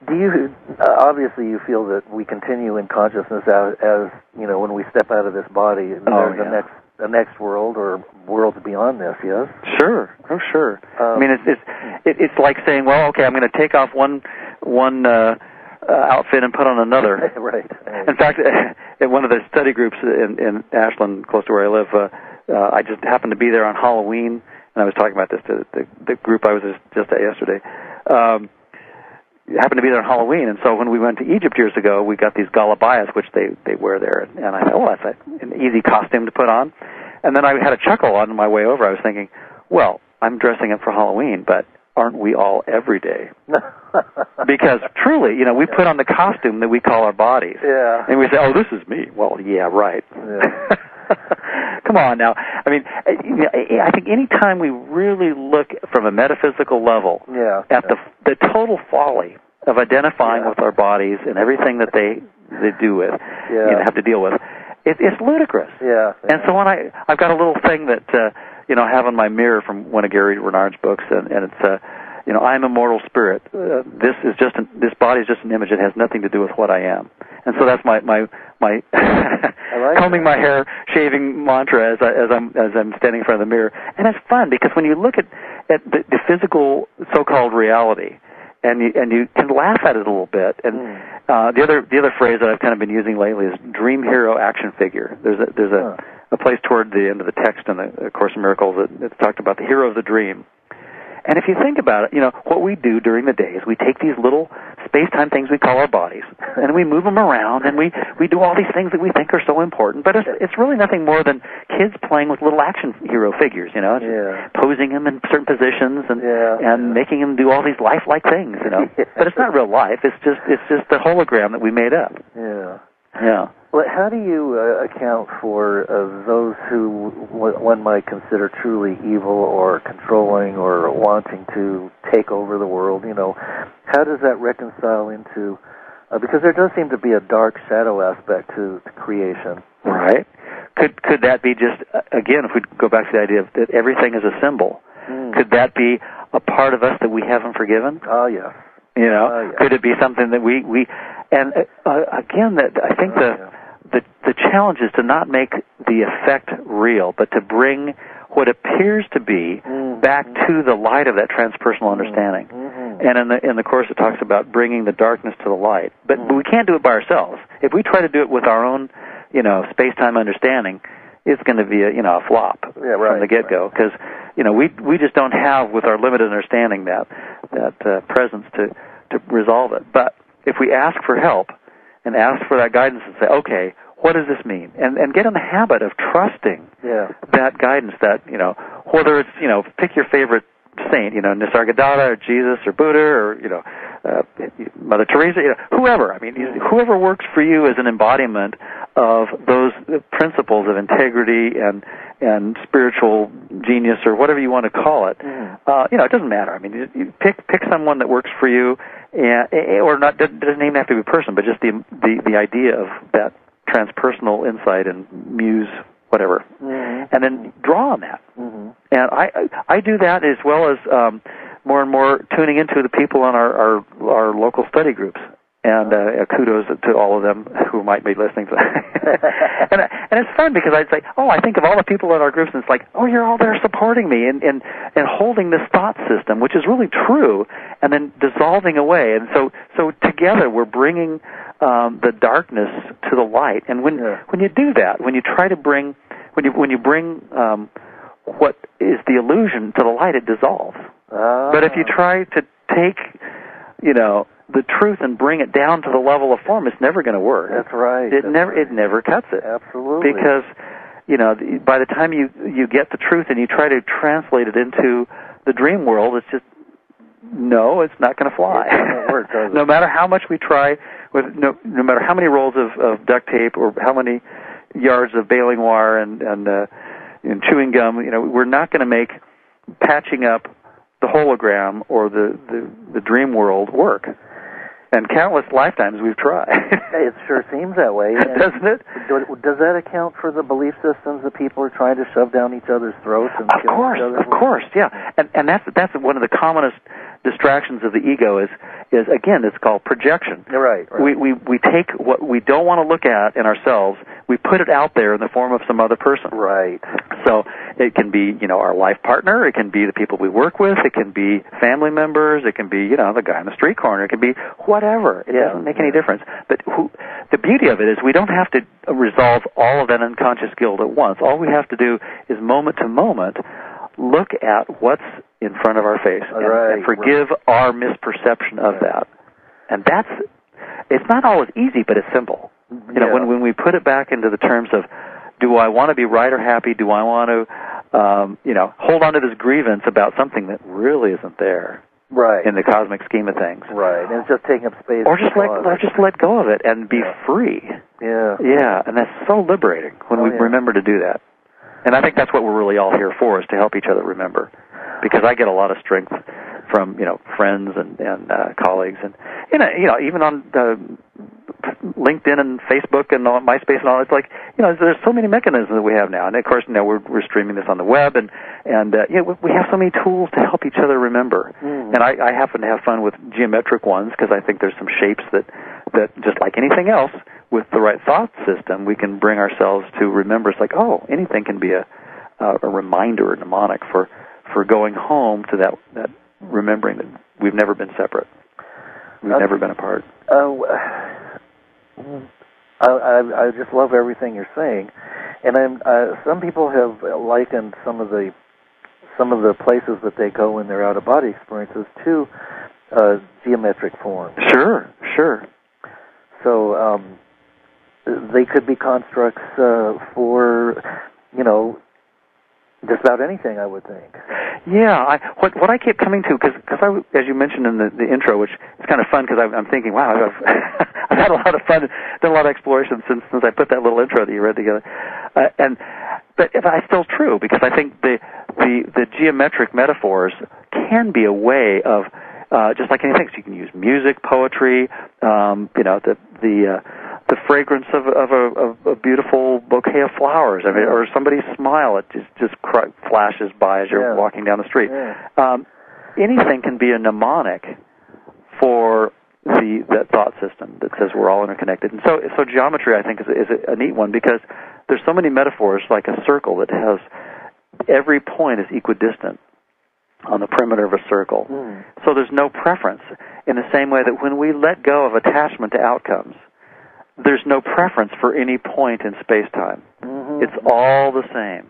Do you obviously you feel that we continue in consciousness as when we step out of this body? There's the next a next world or worlds beyond this, yes? Sure. Oh, sure. I mean, it's like saying, well, okay, I'm going to take off one outfit and put on another. Right. In fact, at one of the study groups in Ashland, close to where I live, I just happened to be there on Halloween, and I was talking about this to the group I was just at yesterday. Happened to be there on Halloween, and so when we went to Egypt years ago, we got these galabayas, which they wear there, and I thought, oh, that's an easy costume to put on. And then I had a chuckle on my way over. I was thinking, well, I'm dressing up for Halloween, but aren't we all every day? Because truly, we put on the costume that we call our bodies. Yeah. And we say, oh, this is me. Well, yeah, right. Yeah. Come on now. I mean, I think any time we really look from a metaphysical level at the total folly of identifying with our bodies and everything that they do with, have to deal with, it's ludicrous. Yeah. And so when I've got a little thing that I have on my mirror from one of Gary Renard's books, and it's I am a mortal spirit. This body is just an image. It has nothing to do with what I am. And so that's my combing my hair, shaving mantra as I'm standing in front of the mirror. And it's fun because when you look at the physical so-called reality, and you can laugh at it a little bit. And the other phrase that I've kind of been using lately is dream hero action figure. There's a place toward the end of the text in the Course in Miracles that's talked about the hero of the dream. And if you think about it, what we do during the day is we take these little space-time things we call our bodies, and we move them around, and we do all these things that we think are so important. But it's really nothing more than kids playing with little action hero figures, posing them in certain positions and making them do all these lifelike things, But it's not real life. It's just the hologram that we made up. Yeah. Yeah. Well, how do you account for those who one might consider truly evil or controlling or wanting to take over the world? How does that reconcile into? Because there does seem to be a dark shadow aspect to creation. Right. Could that be just again, if we go back to the idea of that everything is a symbol? Could that be a part of us that we haven't forgiven? Oh yes. Could it be something that we and again, that I think the challenge is to not make the effect real, but to bring what appears to be back to the light of that transpersonal understanding. And in the Course it talks about bringing the darkness to the light. But we can't do it by ourselves. If we try to do it with our own, space-time understanding, it's going to be a flop from the get-go. Because, we just don't have, with our limited understanding, that presence to resolve it. But if we ask for help and ask for that guidance and say, okay, what does this mean? And get in the habit of trusting that guidance, that, whether it's, pick your favorite saint, Nisargadatta or Jesus or Buddha or, Mother Teresa, whoever. I mean, whoever works for you as an embodiment of those principles of integrity and spiritual genius or whatever you want to call it. It doesn't matter. I mean, you pick someone that works for you, or not. Doesn't even have to be a person, but just the idea of that transpersonal insight and muse, whatever, and then draw on that. And I do that as well as more and more tuning into the people on our local study groups. And kudos to all of them who might be listening to that. and it's fun because I'd say, I think of all the people in our groups, and it's like, you're all there supporting me and holding this thought system, which is really true, and then dissolving away. And so together we're bringing the darkness to the light. And when you do that, when you try to bring, when you bring what is the illusion to the light, it dissolves. But if you try to take, the truth and bring it down to the level of form, it's never going to work. That's right. It never cuts it. Absolutely. Because, by the time you get the truth and you try to translate it into the dream world, it's just, it's not going to fly. It doesn't work, does it? No matter how much we try, with no matter how many rolls of duct tape or how many yards of baling wire and chewing gum, we're not going to make patching up the hologram or the dream world work. And countless lifetimes we've tried. It sure seems that way. Doesn't it? Does that account for the belief systems that people are trying to shove down each other's throats? And of course, yeah. And that's one of the commonest distractions of the ego is again, it's called projection. Right. We take what we don't want to look at in ourselves, we put it out there in the form of some other person. Right. So it can be, our life partner, it can be the people we work with, it can be family members, it can be, the guy on the street corner, it can be whatever. It doesn't make any difference. But the beauty of it is we don't have to resolve all of that unconscious guilt at once. All we have to do is moment to moment look at what's in front of our face and forgive our misperception of that. And it's not always easy, but it's simple. When we put it back into the terms of, do I want to be right or happy? Do I want to, hold on to this grievance about something that really isn't there? Right. In the cosmic scheme of things. Right. And it's just taking up space. Or just let go of it and be free. Yeah. Yeah. And that's so liberating when we remember to do that. And I think that's what we're really all here for, is to help each other remember. Because I get a lot of strength from, friends and colleagues, and even on LinkedIn and Facebook and MySpace and all. It's like, there's so many mechanisms that we have now, and of course now we're streaming this on the web, and we have so many tools to help each other remember. Mm-hmm. And I happen to have fun with geometric ones, because I think there's some shapes that just like anything else, with the right thought system, we can bring ourselves to remember. It's like, anything can be a reminder, a mnemonic for going home to that remembering that we've never been separate. We've never been apart. I just love everything you're saying, and some people have likened some of the places that they go in their out-of-body experiences to geometric forms. Sure. So they could be constructs for just about anything, I would think. Yeah, what I keep coming to, because as you mentioned in the intro, which is kind of fun, because I'm thinking, wow, I've had a lot of fun, done a lot of exploration since I put that little intro that you read together, but it's still true, because I think the geometric metaphors can be a way of just like anything. So you can use music, poetry, the fragrance of a beautiful bouquet of flowers, or somebody's smile. It just flashes by as you're walking down the street. Yeah. Anything can be a mnemonic for that thought system that says we're all interconnected. And so geometry, I think, is a neat one, because there's so many metaphors, like a circle that has every point is equidistant on the perimeter of a circle. Mm. So there's no preference, in the same way that when we let go of attachment to outcomes, there's no preference for any point in space-time. Mm-hmm. It's all the same.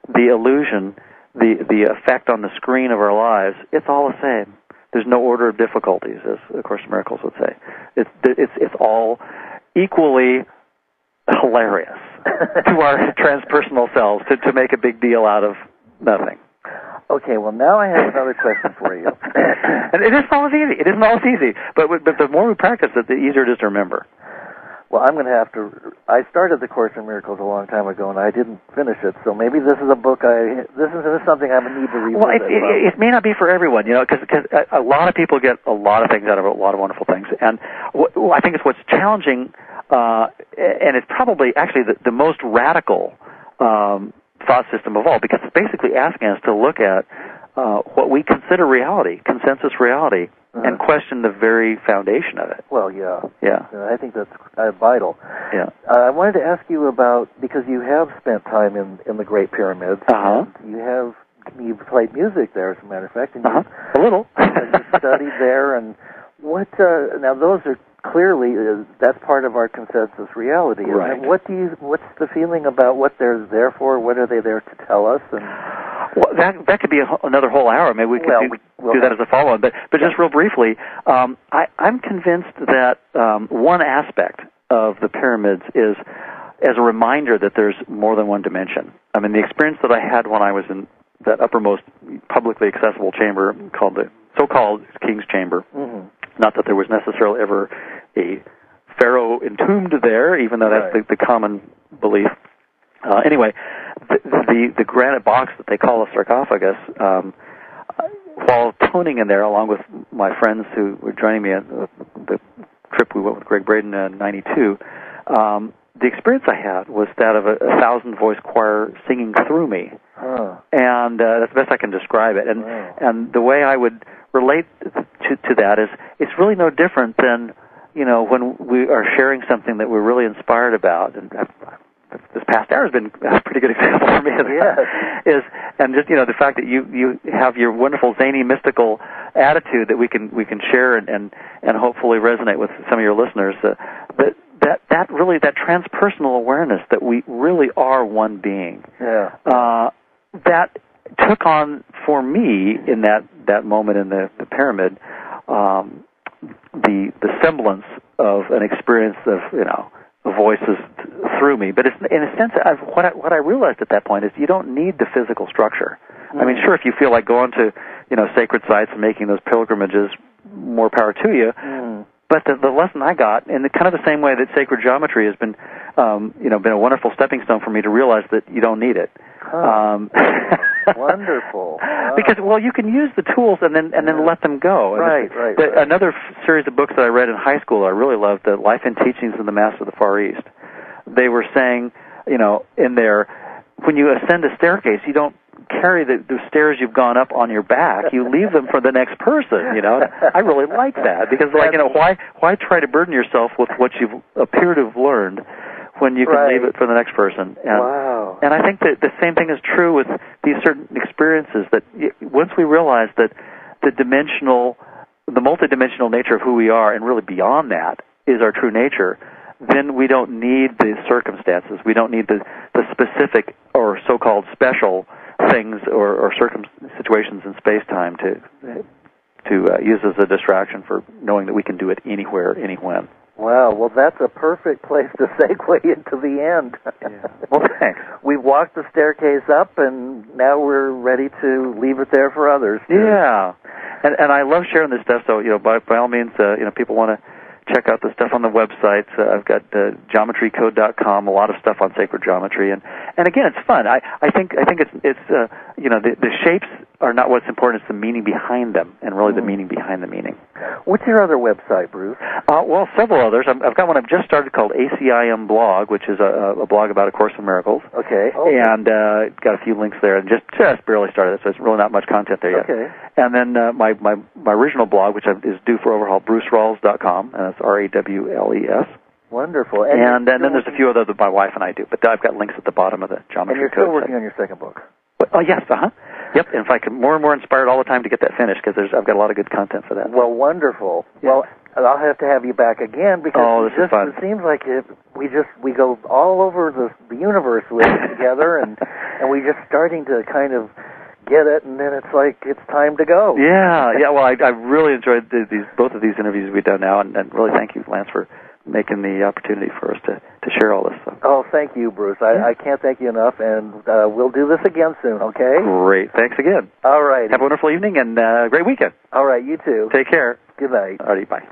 The illusion, the effect on the screen of our lives, it's all the same. There's no order of difficulties, as A Course in Miracles would say. It's all equally hilarious to our transpersonal selves to make a big deal out of nothing. Okay, well, now I have another question for you. And it isn't always easy. It isn't always easy. But the more we practice it, the easier it is to remember. Well, I'm going to have to... I started The Course in Miracles a long time ago, and I didn't finish it, so maybe this is a book This is something I need to revisit. Well, it may not be for everyone, because a lot of people get a lot of things out of it, a lot of wonderful things. And I think it's what's challenging, and it's probably actually the most radical thought system of all, because it's basically asking us to look at what we consider reality, consensus reality, and question the very foundation of it. Well, yeah. I think that's vital. Yeah. I wanted to ask you about, because you have spent time in the Great Pyramids. Uh-huh. And you've played music there, as a matter of fact. And a little. You studied there, and what? Now those are clearly that's part of our consensus reality. Right. And what's the feeling about what they're there for? What are they there to tell us? And well, that could be another whole hour. Maybe we could do that as a follow-on. But just real briefly, I'm convinced that one aspect of the pyramids is as a reminder that there's more than one dimension. I mean, the experience that I had when I was in that uppermost publicly accessible chamber called the so-called King's Chamber. Mm-hmm. Not that there was necessarily ever a pharaoh entombed there, even though that's the common belief. Anyway, the granite box that they call a sarcophagus, while toning in there, along with my friends who were joining me on the trip we went with Greg Braden in '92, the experience I had was that of a 1,000-voice choir singing through me. And that's the best I can describe it. And the way I would relate to that is it's really no different than, when we are sharing something that we're really inspired about. And this past hour has been a pretty good example for me of that. And just, the fact that you have your wonderful zany, mystical attitude that we can share and hopefully resonate with some of your listeners, that really, that transpersonal awareness that we really are one being, that took on, for me, in that moment in the pyramid, the semblance of an experience of, voices through me. But it's, in a sense, what I realized at that point is you don't need the physical structure. I mean, sure, if you feel like going to, sacred sites and making those pilgrimages, more power to you. But the lesson I got, in kind of the same way that sacred geometry has been, been a wonderful stepping stone for me to realize that you don't need it. Wonderful. Because, you can use the tools and then let them go. Right. Another series of books that I read in high school I really loved, the Life and Teachings of the Master of the Far East. They were saying, in there, when you ascend a staircase, you don't carry the stairs you've gone up on your back. You leave them for the next person, I really like that because, why try to burden yourself with what you appear to have learned when you can leave it for the next person? And I think that the same thing is true with these certain experiences, that once we realize that the multidimensional nature of who we are, and really beyond that, is our true nature, then we don't need the circumstances. We don't need the specific or so-called special things or situations in space-time to use as a distraction for knowing that we can do it anywhere, anywhen. Wow, well, that's a perfect place to segue into the end. Well, thanks. We've walked the staircase up, and now we're ready to leave it there for others. Yeah, and I love sharing this stuff, so, by all means, people want to check out the stuff on the website. I've got geometrycode.com, a lot of stuff on sacred geometry, and again, it's fun. I think it's the shapes are not what's important; it's the meaning behind them, and really the meaning behind the meaning. What's your other website, Bruce? Several others. I've got one I've just started called ACIM Blog, which is a blog about A Course in Miracles. Okay. And got a few links there, and just barely started it, so it's really not much content there yet. Okay. And then my original blog, which is due for overhaul, BruceRawles.com, and it's RAWLES. Wonderful. And then there's a few others that my wife and I do, but I've got links at the bottom of the Geometry Code. And you're still working on your second book? Oh, yes, Yep, and if I can, more and more inspired all the time to get that finished, because I've got a lot of good content for that. Well, wonderful. Yeah. Well, I'll have to have you back again, because this is fun. It seems like we go all over the universe with it together, and we're just starting to kind of get it, and then it's like it's time to go. Yeah. Well, I really enjoyed both of these interviews we've done now, and really thank you, Lance, for making the opportunity for us to share all this stuff. Oh, thank you, Bruce. I can't thank you enough, and we'll do this again soon, okay? Great. Thanks again. All right. Have a wonderful evening and great weekend. All right, you too. Take care. Good night. All righty, bye.